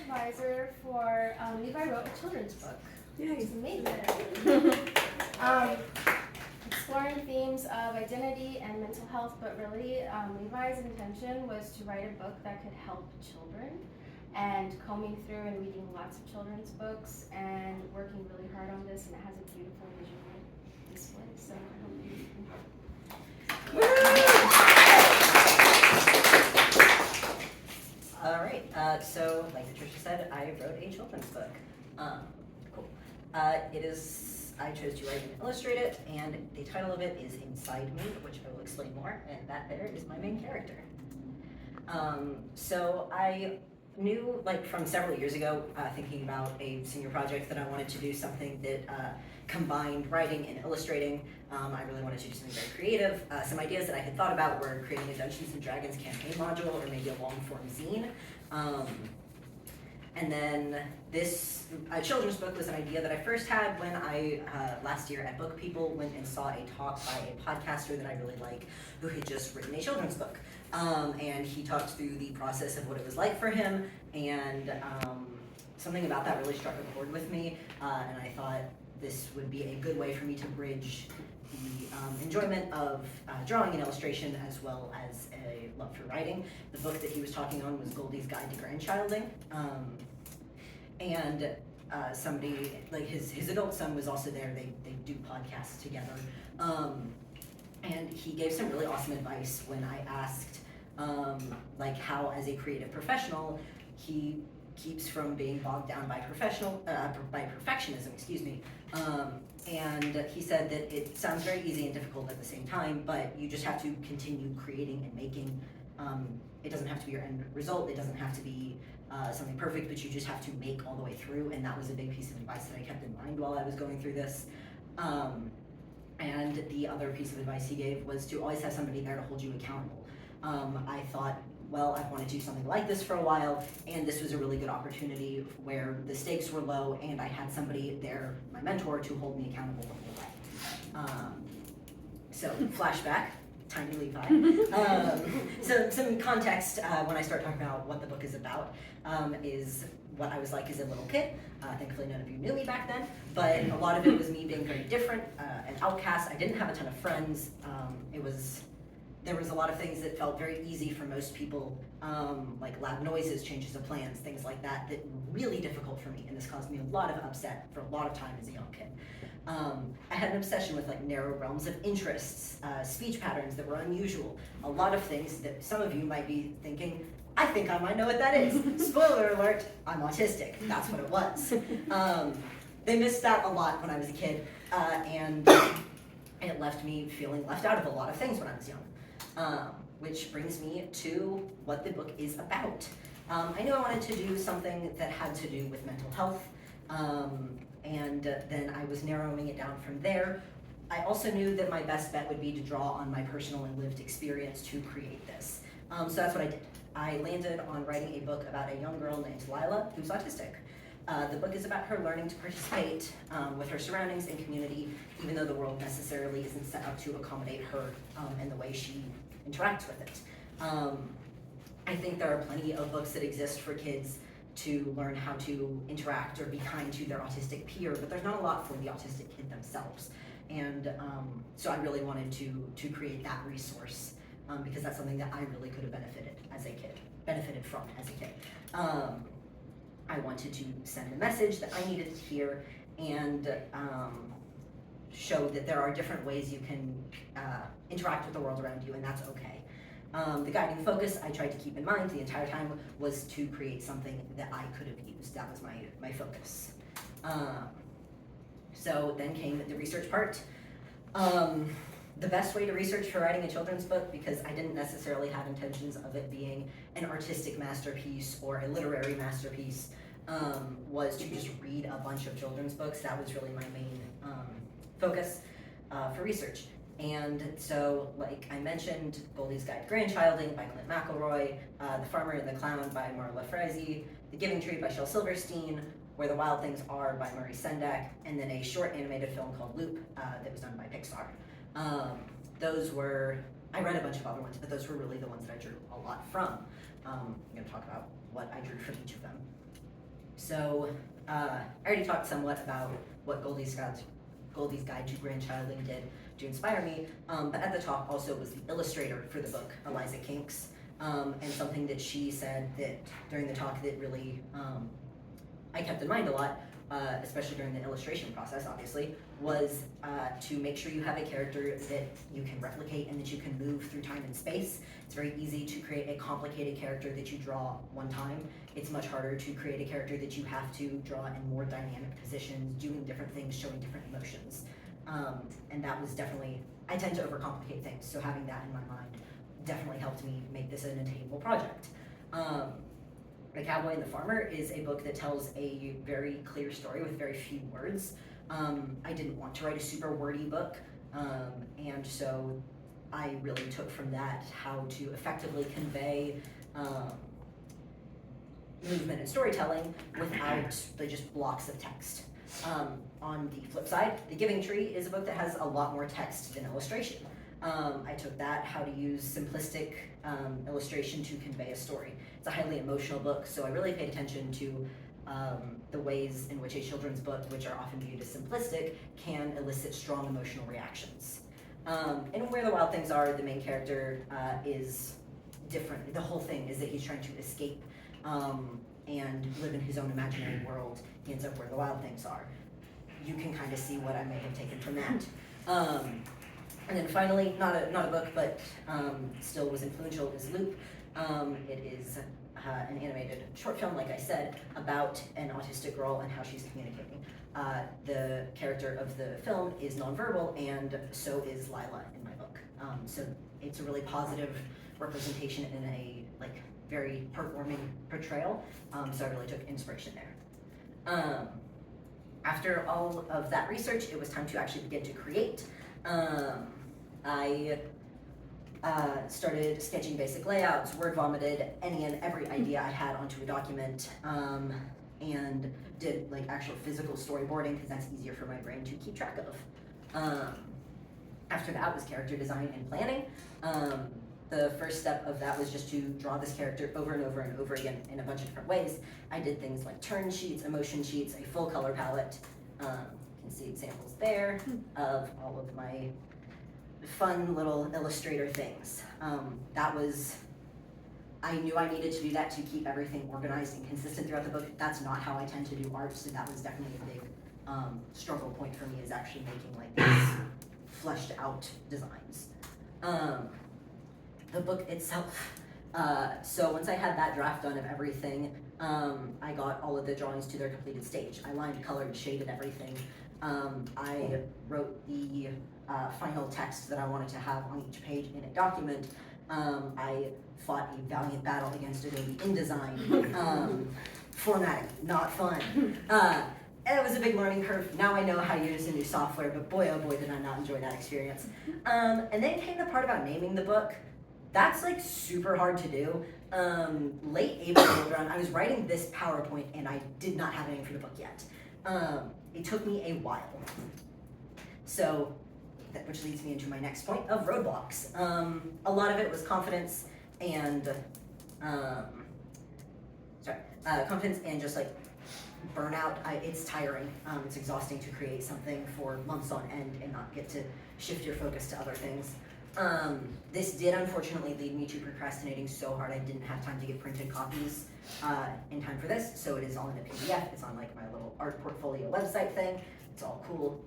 advisor for Levi wrote a children's book. Yay. It's amazing. Exploring themes of identity and mental health, but really Levi's intention was to write a book that could help children, and combing through and reading lots of children's books and working really hard on this, and it has a beautiful visual display, so I hope you enjoy. All right, so like Patricia said, I wrote a children's book. Cool. I chose to write and illustrate it, and the title of it is Inside Me, which I will explain more, and that there is my main character. So I knew, like, from several years ago, thinking about a senior project, that I wanted to do something that combined writing and illustrating. I really wanted to do something very creative. Some ideas that I had thought about were creating a Dungeons & Dragons campaign module, or maybe a long-form zine. And then this children's book was an idea that I first had when I, last year at Book People, went and saw a talk by a podcaster that I really like, who had just written a children's book. And he talked through the process of what it was like for him, and something about that really struck a chord with me, and I thought this would be a good way for me to bridge the enjoyment of drawing and illustration, as well as a love for writing. The book that he was talking on was Goldie's Guide to Grandchilding, and somebody, like his adult son was also there. They do podcasts together, and he gave some really awesome advice when I asked like how, as a creative professional, he keeps from being bogged down by perfectionism, excuse me. And he said that it sounds very easy and difficult at the same time, but you just have to continue creating and making. It doesn't have to be your end result, it doesn't have to be something perfect, but you just have to make all the way through, and that was a big piece of advice that I kept in mind while I was going through this. And the other piece of advice he gave was to always have somebody there to hold you accountable. I thought, well, I've wanted to do something like this for a while, and this was a really good opportunity where the stakes were low, and I had somebody there, my mentor, to hold me accountable the whole way. So, flashback, tiny Levi. So, some context when I start talking about what the book is about is what I was like as a little kid. Thankfully, none of you knew me back then, but a lot of it was me being very different, an outcast. I didn't have a ton of friends. There was a lot of things that felt very easy for most people, like loud noises, changes of plans, things like that, that were really difficult for me, and this caused me a lot of upset for a lot of time as a young kid. I had an obsession with like narrow realms of interests, speech patterns that were unusual, a lot of things that some of you might be thinking, I think I might know what that is. Spoiler alert, I'm autistic. That's what it was. They missed that a lot when I was a kid, and it left me feeling left out of a lot of things when I was young. Which brings me to what the book is about. I knew I wanted to do something that had to do with mental health, and then I was narrowing it down from there. I also knew that my best bet would be to draw on my personal and lived experience to create this. So that's what I did. I landed on writing a book about a young girl named Lila who's autistic. The book is about her learning to participate with her surroundings and community, even though the world necessarily isn't set up to accommodate her and the way she interacts with it. I think there are plenty of books that exist for kids to learn how to interact or be kind to their autistic peer, but there's not a lot for the autistic kid themselves. And so I really wanted to create that resource because that's something that I really could have benefited from as a kid. I wanted to send a message that I needed to hear and show that there are different ways you can interact with the world around you, and that's okay. The guiding focus I tried to keep in mind the entire time was to create something that I could have used. That was my focus. So then came the research part. The best way to research for writing a children's book, because I didn't necessarily have intentions of it being an artistic masterpiece or a literary masterpiece, was to just read a bunch of children's books. That was really my main focus for research. And so, like I mentioned, Goldie's Guide to Grandchilding by Clint McElroy, The Farmer and the Clown by Marla Frazee, The Giving Tree by Shel Silverstein, Where the Wild Things Are by Murray Sendak, and then a short animated film called Loop that was done by Pixar. I read a bunch of other ones, but those were really the ones that I drew a lot from. I'm going to talk about what I drew from each of them. So I already talked somewhat about what Goldie's Guide to Grandchilding did to inspire me, but at the top also was the illustrator for the book, Eliza Kinks, and something that she said that during the talk that really I kept in mind a lot, especially during the illustration process, obviously, was to make sure you have a character that you can replicate and that you can move through time and space. It's very easy to create a complicated character that you draw one time. It's much harder to create a character that you have to draw in more dynamic positions, doing different things, showing different emotions. And that was definitely, I tend to overcomplicate things, so having that in my mind definitely helped me make this an attainable project. The Cowboy and the Farmer is a book that tells a very clear story with very few words. I didn't want to write a super wordy book, and so I really took from that how to effectively convey movement and storytelling without the just blocks of text. On the flip side, The Giving Tree is a book that has a lot more text than illustration. I took that, how to use simplistic illustration to convey a story. It's a highly emotional book, so I really paid attention to the ways in which a children's book, which are often viewed as simplistic, can elicit strong emotional reactions. And Where the Wild Things Are, the main character is different. The whole thing is that he's trying to escape and live in his own imaginary world. He ends up where the wild things are. You can kind of see what I may have taken from that. And then finally, not a book, but still was influential, is Loop. It is an animated short film, like I said, about an autistic girl and how she's communicating. The character of the film is nonverbal, and so is Lila in my book. So it's a really positive representation in a very heartwarming portrayal. So I really took inspiration there. After all of that research, it was time to actually begin to create. I started sketching basic layouts, word vomited any and every idea I had onto a document, and did actual physical storyboarding because that's easier for my brain to keep track of. After that was character design and planning. The first step of that was just to draw this character over and over and over again in a bunch of different ways. I did things like turn sheets, emotion sheets, a full color palette. You can see examples there of all of my fun little illustrator things. I knew I needed to do that to keep everything organized and consistent throughout the book. That's not how I tend to do art, so that was definitely a big struggle point for me, is actually making these fleshed out designs. The book itself. So once I had that draft done of everything, I got all of the drawings to their completed stage. I lined, colored, shaded everything. I wrote the final text that I wanted to have on each page in a document. I fought a valiant battle against Adobe InDesign. Formatting, not fun. It was a big learning curve. Now I know how to use the new software, but boy, oh boy, did I not enjoy that experience. And then came the part about naming the book. That's super hard to do. Late April rolled around, I was writing this PowerPoint and I did not have a name for the book yet. It took me a while. So, which leads me into my next point of roadblocks. A lot of it was confidence and, confidence and just burnout. It's tiring. It's exhausting to create something for months on end and not get to shift your focus to other things. This did unfortunately lead me to procrastinating so hard I didn't have time to get printed copies in time for this, so it is all in a PDF. It's on my little art portfolio website thing. It's all cool.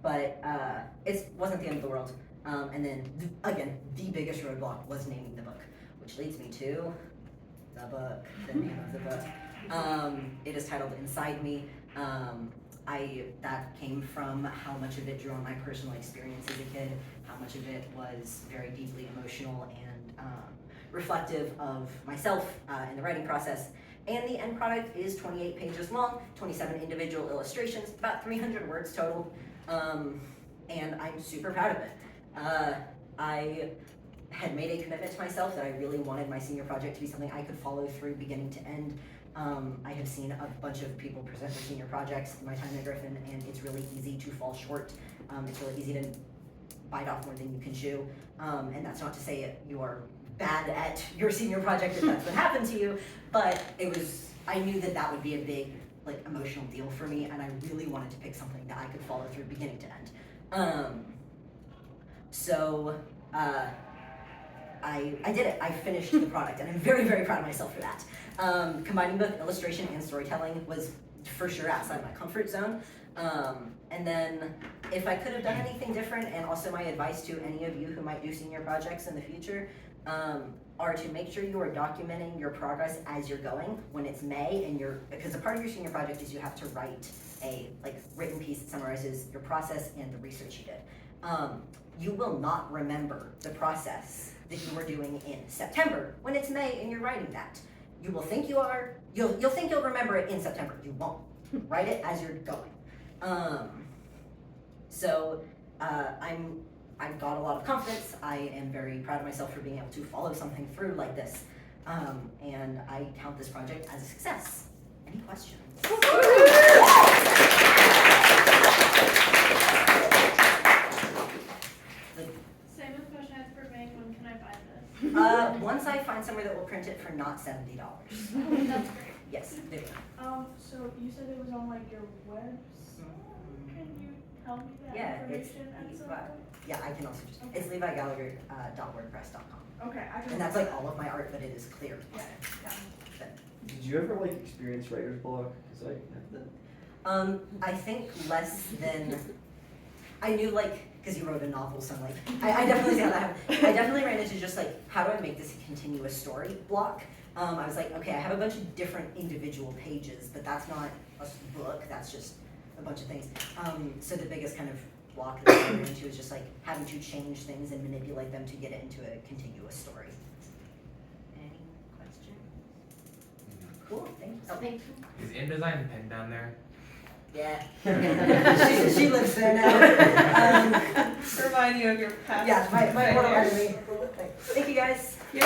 But it wasn't the end of the world. And then, again, the biggest roadblock was naming the book, which leads me to the book, the name of the book. It is titled Inside Me. That came from how much of it drew on my personal experience as a kid, how much of it was very deeply emotional and reflective of myself in the writing process. And the end product is 28 pages long, 27 individual illustrations, about 300 words total, and I'm super proud of it. I had made a commitment to myself that I really wanted my senior project to be something I could follow through beginning to end. I have seen a bunch of people present their senior projects in my time at Griffin, and it's really easy to fall short. It's really easy to bite off more than you can chew. And that's not to say you are bad at your senior project if that's what happened to you, but I knew that would be a big like emotional deal for me, and I really wanted to pick something that I could follow through beginning to end. So I did it. I finished the product, and I'm very, very proud of myself for that. Combining both illustration and storytelling was for sure outside my comfort zone. And then if I could have done anything different, and also my advice to any of you who might do senior projects in the future, are to make sure you are documenting your progress as you're going when it's May, and because a part of your senior project is you have to write a written piece that summarizes your process and the research you did. You will not remember the process that you were doing in September when it's May and you're writing that. You will think you'll think you'll remember it in September. You won't. Write it as you're going. I've got a lot of confidence. I am very proud of myself for being able to follow something through like this. And I count this project as a success. Any questions? Same as question I asked for May, when can I buy this? Once I find somewhere that will print it for not $70. That's great. Yes, Vivian. So you said it was on like your website. Can you tell me that information at some point? Yeah, I can also just, it's Levi Gallagher, .wordpress.com. Okay, I can. And that's like all of my art, but it is clear. Yeah. Did you ever experience writer's block? Cause I think less than, I knew because you wrote a novel, so I definitely see how that happened. I definitely ran into just how do I make this a continuous story block? I was like, okay, I have a bunch of different individual pages, but that's not a book, that's just a bunch of things. So the biggest kind of block that I ran into is just having to change things and manipulate them to get it into a continuous story. Any questions? Cool, thanks. Thank you. Is InDesign pinned down there? Yeah. she lives there now. Remind you of your past. Yeah, my mortal enemy. Thank you guys. Yay!